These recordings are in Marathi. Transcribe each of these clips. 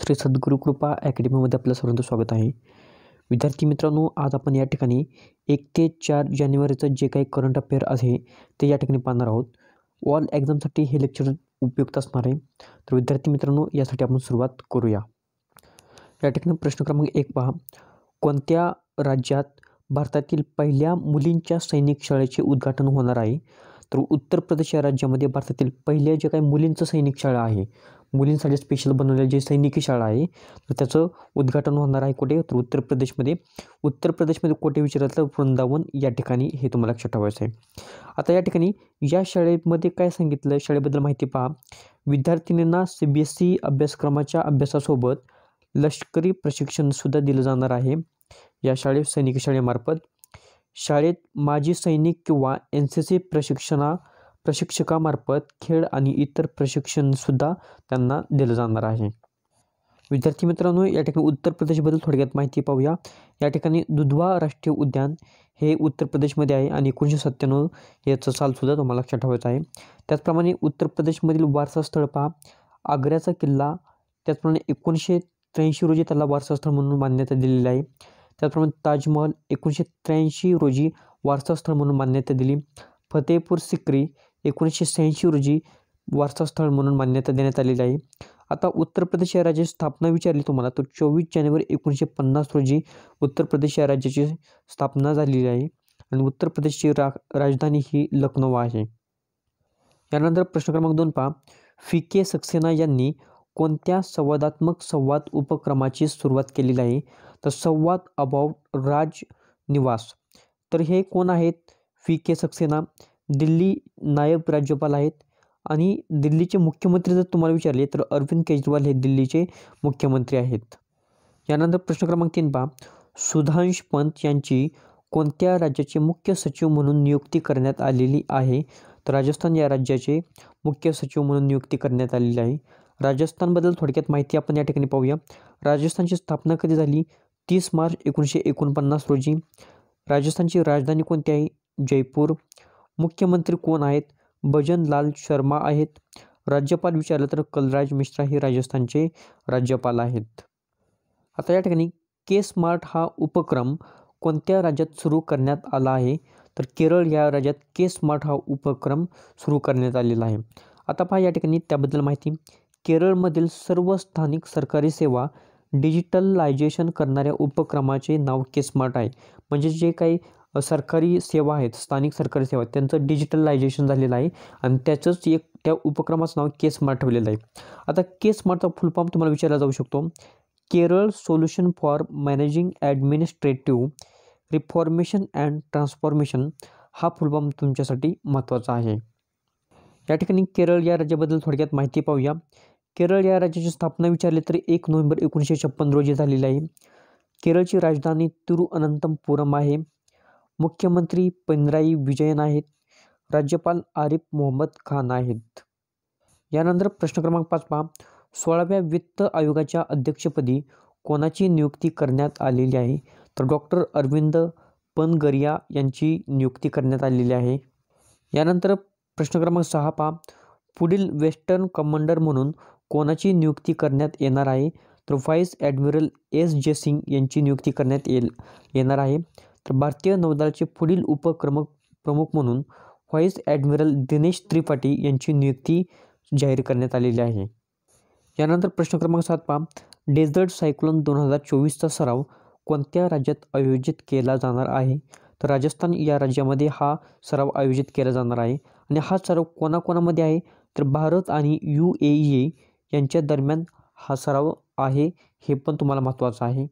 श्री सद्गुरू कृपा अकॅडमीमध्ये आपलं सर्वांचं स्वागत आहे. विद्यार्थी मित्रांनो, आज आपण या ठिकाणी 1 ते 4 जानेवारीचं जे काही करंट अफेअर आहे ते या ठिकाणी पाहणार आहोत. ऑल एक्झामसाठी हे लेक्चर उपयुक्त असणार आहे. तर विद्यार्थी मित्रांनो, यासाठी आपण सुरुवात करूया. या ठिकाणी प्रश्न क्रमांक 1 पहा. कोणत्या राज्यात भारतातील पहिल्या मुलींच्या सैनिक शाळेचे उद्घाटन होणार आहे? तर उत्तर प्रदेश या राज्यामध्ये भारतातील पहिल्या जे काही मुलींचं सैनिक शाळा आहे, मुलींसाठी स्पेशल बनवलेली जी सैनिकी शाळा आहे, तर त्याचं उद्घाटन होणार आहे कुठे? तर उत्तर प्रदेशमध्ये. उत्तर प्रदेशमध्ये कुठे विचारलं तर वृंदावन या ठिकाणी, हे तुम्हाला लक्षात ठेवायचं आहे. आता या ठिकाणी या शाळेमध्ये काय सांगितलं, शाळेबद्दल माहिती पहा. विद्यार्थिनींना CBSE अभ्यासक्रमाच्या अभ्यासासोबत लष्करी प्रशिक्षणसुद्धा दिलं जाणार आहे या शाळेत, सैनिकी शाळेमार्फत. शाळेत माजी सैनिक किंवा NCC प्रशिक्षकामार्फत खेळ आणि इतर प्रशिक्षणसुद्धा त्यांना दिलं जाणार आहे. विद्यार्थी मित्रांनो, या ठिकाणी उत्तर प्रदेशबद्दल थोडक्यात माहिती पाहूया. या ठिकाणी दुधवा राष्ट्रीय उद्यान हे उत्तर प्रदेशमध्ये आहे आणि 1997 याचं सालसुद्धा तुम्हाला लक्षात ठेवायचं आहे. त्याचप्रमाणे उत्तर प्रदेशमधील वारसा स्थळ पहा. आग्र्याचा किल्ला, त्याचप्रमाणे 1983 रोजी त्याला वारसा स्थळ म्हणून मान्यता दिलेली आहे. त्याचप्रमाणे ताजमहल 1983 रोजी वारसा स्थळ म्हणून मान्यता दिली. फतेहपूर सिक्री 1986 रोजी वारसा स्थळ म्हणून मान्यता देण्यात आलेली आहे. आता उत्तर प्रदेश या राज्याची स्थापना विचारली तुम्हाला, तर 24 जानेवारी 1950 रोजी उत्तर प्रदेश या राज्याची स्थापना झालेली आहे आणि उत्तर प्रदेशची राजधानी ही लखनौ आहे. यानंतर प्रश्न क्रमांक 2 पहा. FK सक्सेना यांनी कोणत्या संवादात्मक संवाद उपक्रमाची सुरुवात केलेली आहे? तर संवाद अबाउट राज निवास. तर हे कोण आहेत? FK सक्सेना दिल्ली नायब राज्यपाल आहेत आणि दिल्लीचे मुख्यमंत्री जर तुम्हाला विचारले तर अरविंद केजरीवाल हे दिल्लीचे मुख्यमंत्री आहेत. यानंतर प्रश्न क्रमांक 3 पहा. सुधांश पंत यांची कोणत्या राज्याचे मुख्य सचिव म्हणून नियुक्ती करण्यात आलेली आहे? तर राजस्थान या राज्याचे मुख्य सचिव म्हणून नियुक्ती करण्यात आलेली आहे. राजस्थानबद्दल थोडक्यात माहिती आपण या ठिकाणी पाहूया. राजस्थानची स्थापना कधी झाली? 30 मार्च 1949 रोजी. राजस्थानची राजधानी कोणती आहे? जयपूर. मुख्यमंत्री कोण आहेत? भजनलाल शर्मा आहेत. राज्यपाल विचारलं तर कलराज मिश्रा हे राजस्थानचे राज्यपाल आहेत. आता या ठिकाणी K-स्मार्ट हा उपक्रम कोणत्या राज्यात सुरू करण्यात आला आहे? तर केरळ या राज्यात K-स्मार्ट हा उपक्रम सुरू करण्यात आलेला आहे. आता पहा या ठिकाणी त्याबद्दल माहिती. केरळमधील सर्व स्थानिक सरकारी सेवा डिजिटलायझेशन करणाऱ्या उपक्रमाचे नाव K-स्मार्ट आहे. म्हणजे जे काही सरकारी सेवा आहेत, स्थानिक सरकारी सेवा, त्यांचं डिजिटलायझेशन झालेलं आहे आणि त्याचंच त्या उपक्रमाचं नाव K-स्मार्ट ठेवलेलं आहे. आता K-स्मार्टचा फुल फॉर्म तुम्हाला विचारला जाऊ शकतो. Kerala solution for managing administrative reformation and transformation हा फुल फॉर्म तुमच्यासाठी महत्त्वाचा आहे. या ठिकाणी केरळ या राज्याबद्दल थोडक्यात माहिती पाहूया. केरळ या राज्याची स्थापना विचारली तर 1 नोव्हेंबर 1956 रोजी झालेली आहे. केरळची राजधानी तिरुअनंतपुरम आहे. मुख्यमंत्री पिनराई विजयन आहेत. राज्यपाल आरिफ मोहम्मद खान आहेत. यानंतर प्रश्न क्रमांक 5 पहा. 16व्या वित्त आयोगाच्या अध्यक्षपदी कोणाची नियुक्ती करण्यात आलेली आहे? तर डॉक्टर अरविंद पनगरिया यांची नियुक्ती करण्यात आलेली आहे. यानंतर प्रश्न क्रमांक 6 पहा. पुढील वेस्टर्न कमांडर म्हणून कोणाची नियुक्ती करण्यात येणार आहे? तर व्हाईस ॲडमिरल S.J. सिंग यांची नियुक्ती करण्यात येणार आहे. तर भारतीय नौदलाचे पुढील उपप्रमुख म्हणून व्हाईस ॲडमिरल दिनेश त्रिपाठी यांची नियुक्ती जाहीर करण्यात आलेली आहे. यानंतर प्रश्न क्रमांक 7 पहा. डेझर्ट सायक्लोन 2024चा सराव कोणत्या राज्यात आयोजित केला जाणार आहे? तर राजस्थान या राज्यामध्ये हा सराव आयोजित केला जाणार आहे आणि हा सराव कोणाकोणामध्ये आहे? तर भारत आणि UAE यांच्या दरम्यान हा सराव आहे, हे पण तुम्हाला महत्त्वाचं आहे.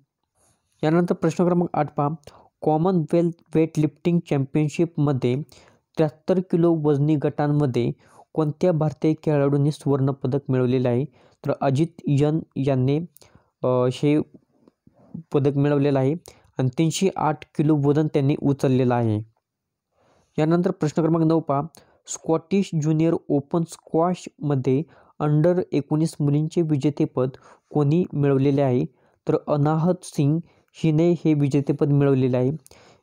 यानंतर प्रश्न क्रमांक 8 पहा. कॉमनवेल्थ वेटलिफ्टिंग चॅम्पियनशिपमध्ये 73 किलो वजनी गटांमध्ये कोणत्या भारतीय खेळाडूंनी सुवर्णपदक मिळवलेले आहे? तर अजित यांनी हे पदक मिळवलेलं आहे आणि 308 किलो वजन त्यांनी उचललेलं आहे. यानंतर प्रश्न क्रमांक 9 पहा. स्कॉटिश ज्युनियर ओपन स्क्वॉशमध्ये अंडर-19 मुलींचे विजेतेपद कोणी मिळवलेले आहे? तर अनाहत सिंग हिने हे विजेतेपद मिळवलेले आहे.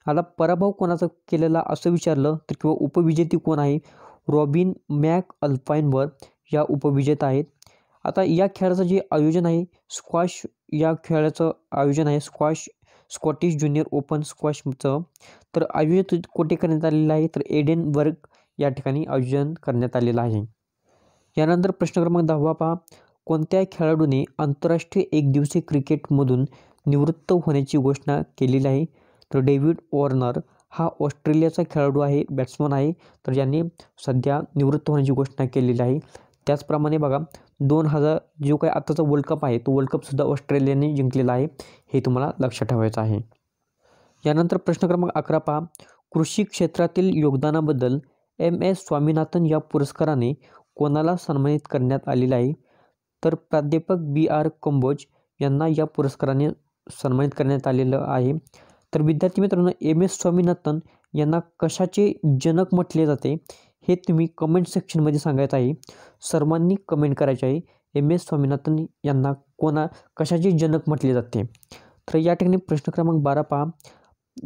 आता पराभव कोणाचा केलेला असं विचारलं तर किंवा उपविजेती कोण आहे? रॉबिन मॅक अल्पाईनवर या उपविजेता आहेत. आता या खेळाचं जे आयोजन आहे स्क्वॉश या खेळाचं आयोजन आहे स्कॉटिश ज्युनियर ओपन स्क्वॉशचं, तर आयोजित कुठे करण्यात आलेलं आहे तर एडेनबर्ग या ठिकाणी आयोजन करण्यात आलेलं आहे. यानंतर प्रश्न क्रमांक 10 पहा, कोणत्या खेळाडूने आंतरराष्ट्रीय एकदिवसीय क्रिकेटमधून निवृत्त होण्याची घोषणा केलेली आहे तर डेव्हिड वॉर्नर हा ऑस्ट्रेलियाचा खेळाडू आहे, बॅट्समन आहे, तर ज्यांनी सध्या निवृत्त होण्याची घोषणा केलेली आहे. त्याचप्रमाणे बघा 2000 जो काही आताचा वर्ल्ड कप आहे तो वर्ल्ड कपसुद्धा ऑस्ट्रेलियाने जिंकलेला आहे, हे तुम्हाला लक्षात ठेवायचं आहे. यानंतर प्रश्न क्रमांक 11 पहा, कृषी क्षेत्रातील योगदानाबद्दल MS स्वामीनाथन या पुरस्काराने कोणाला सन्मानित करण्यात आलेलं आहे तर प्राध्यापक BR कंबोज यांना या पुरस्काराने सन्मानित करण्यात आलेलं आहे. तर विद्यार्थी मित्रांनो, MS स्वामीनाथन यांना कशाचे जनक म्हटले जाते हे तुम्ही कमेंट सेक्शनमध्ये सांगायचं आहे. सर्वांनी कमेंट करायचे आहे MS स्वामीनाथन यांना कशाचे जनक म्हटले जाते. तर या ठिकाणी प्रश्न क्रमांक 12 पहा,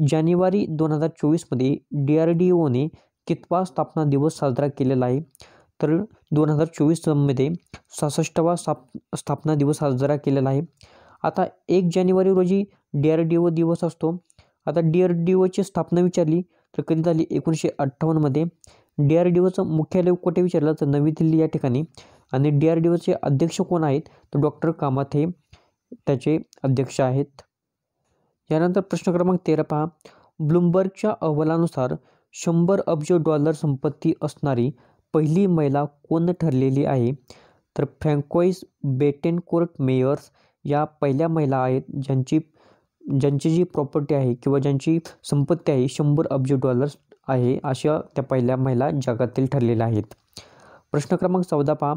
जानेवारी 2024मध्ये DRDOने कितवा स्थापना दिवस साजरा केलेला आहे तर 2024मध्ये 66वा स्थापना दिवस साजरा केलेला आहे. आता 1 जानेवारी रोजी DRDO दिवस असतो. आता DRDOची स्थापना विचारली तर कधी झाली 1958मध्ये. DRDOचं मुख्यालय कुठे विचारलं तर नवी दिल्ली या ठिकाणी. आणि DRDOचे अध्यक्ष कोण आहेत तर डॉक्टर कामत हे त्याचे अध्यक्ष आहेत. यानंतर प्रश्न क्रमांक 13 पहा, ब्लूमबर्गच्या अहवालानुसार $100 अब्ज संपत्ती असणारी पहिली महिला कोण ठरलेली आहे तर फ्रँकोइस बेटेनकोर्ट मेयर्स या पहिल्या महिला आहेत ज्यांची जी प्रॉपर्टी आहे किंवा ज्यांची संपत्ती आहे $100 अब्ज आहे, अशा त्या पहिल्या महिला जगातील ठरलेल्या आहेत. प्रश्न क्रमांक 14 पहा,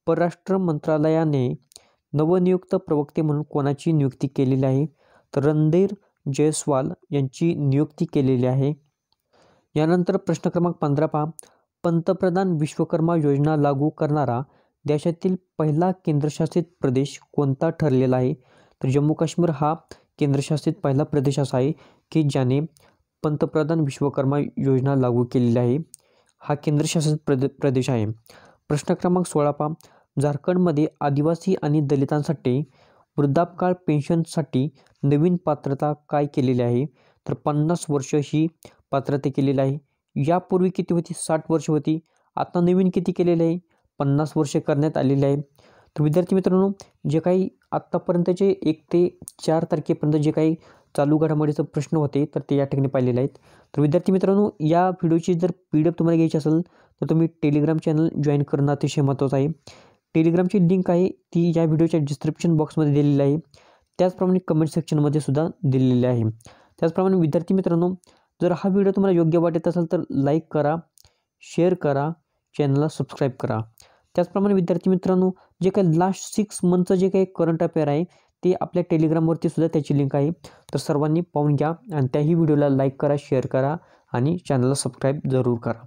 परराष्ट्र मंत्रालयाने नवनियुक्त प्रवक्ते म्हणून कोणाची नियुक्ती केलेली आहे तर रणधीर जयस्वाल यांची नियुक्ती केलेली आहे. यानंतर प्रश्न क्रमांक 15 पहा, पंतप्रधान विश्वकर्मा योजना लागू करणारा देशातील पहिला केंद्रशासित प्रदेश कोणता ठरलेला आहे तर जम्मू काश्मीर हा केंद्रशासित पहिला प्रदेश असा आहे की ज्याने पंतप्रधान विश्वकर्मा योजना लागू केलेली आहे. हा केंद्रशासित प्रदेश आहे. प्रश्न क्रमांक 16 पहा, झारखंडमध्ये आदिवासी आणि दलितांसाठी वृद्धापकाळ पेन्शनसाठी नवीन पात्रता काय केलेली आहे तर 50 वर्ष ही पात्रता केलेली आहे. यापूर्वी किती होती 60 वर्ष होती, आता नवीन किती केलेले आहे 50 वर्ष करण्यात आलेले आहे. तर विद्यार्थी मित्रांनो, जे काही आत्तापर्यंतचे 1 ते 4 तारखेपर्यंत जे काही चालू घडामोडीचे प्रश्न होते तर ते या ठिकाणी पाहिलेले आहेत. तर विद्यार्थी मित्रांनो, या व्हिडिओची जर PDF तुम्हाला घ्यायची असेल तर तुम्ही टेलिग्राम चॅनल जॉईन करणं अतिशय महत्त्वाचं आहे. टेलिग्रामची लिंक आहे ती या व्हिडिओच्या डिस्क्रिप्शन बॉक्समध्ये दिलेली आहे, त्याचप्रमाणे कमेंट सेक्शनमध्ये सुद्धा दिलेली आहे. त्याचप्रमाणे विद्यार्थी मित्रांनो, जर हा व्हिडिओ तुम्हाला योग्य वाटत असेल तर लाईक करा, शेअर करा, चॅनलला सबस्क्राईब करा. त्याचप्रमाणे विद्यार्थी मित्रांनो, जे काही लास्ट 6 मंथचं जे काही करंट अफेअर आहे ते आपल्या टेलिग्रामवरती सुद्धा त्याची लिंक आहे, तर सर्वांनी पाहून घ्या आणि त्याही व्हिडिओला लाईक करा, शेअर करा आणि चॅनलला सबस्क्राईब जरूर करा.